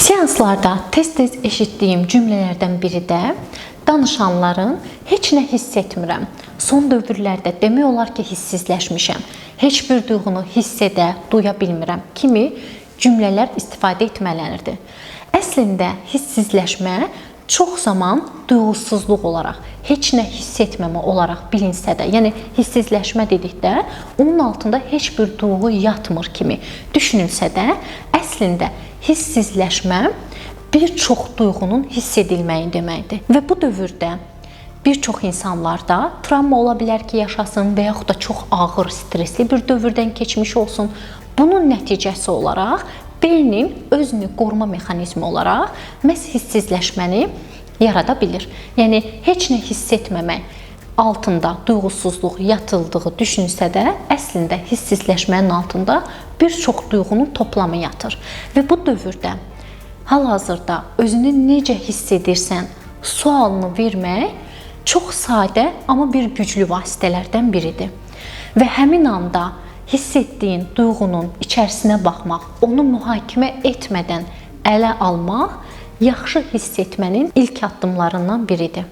Seanslarda tez-tez eşitdiyim cümlələrdən biri də danışanların heç nə hiss etmirəm, son dövrlərdə demək olar ki, hissizləşmişəm, heç bir duyğunu hiss edə, duya bilmirəm kimi cümlələr istifadə etmələnirdir. Əslində hissizləşmə çox zaman duyğusuzluq olaraq, heç nə hiss etməmə olaraq bilinsə də, yəni hissizləşmə dedikdə onun altında heç bir duyğu yatmır kimi düşünülsə də, əslində hissizləşmə bir çox duyğunun hiss edilməyi deməkdir. Və bu dövrdə bir çox insanlarda travma ola bilər ki, yaşasın və yaxud da çox ağır, stresli bir dövrdən keçmiş olsun. Bunun nəticəsi olaraq beynin özünü qoruma mexanizmi olaraq məhz hissizləşməni yarada bilir. Yəni heç nə hiss etməmək altında duyğusuzluq yatıldığı düşünsə də, əslində hissizləşmənin altında bir çox duyğunun toplamı yatır. Və bu dövrdə hal-hazırda özünü necə hiss edirsən sualını vermək çox sadə, amma bir güclü vasitələrdən biridir. Və həmin anda hiss etdiyin duyğunun içərisinə baxmaq, onu mühakimə etmədən ələ almaq yaxşı hiss etmənin ilk addımlarından biridir.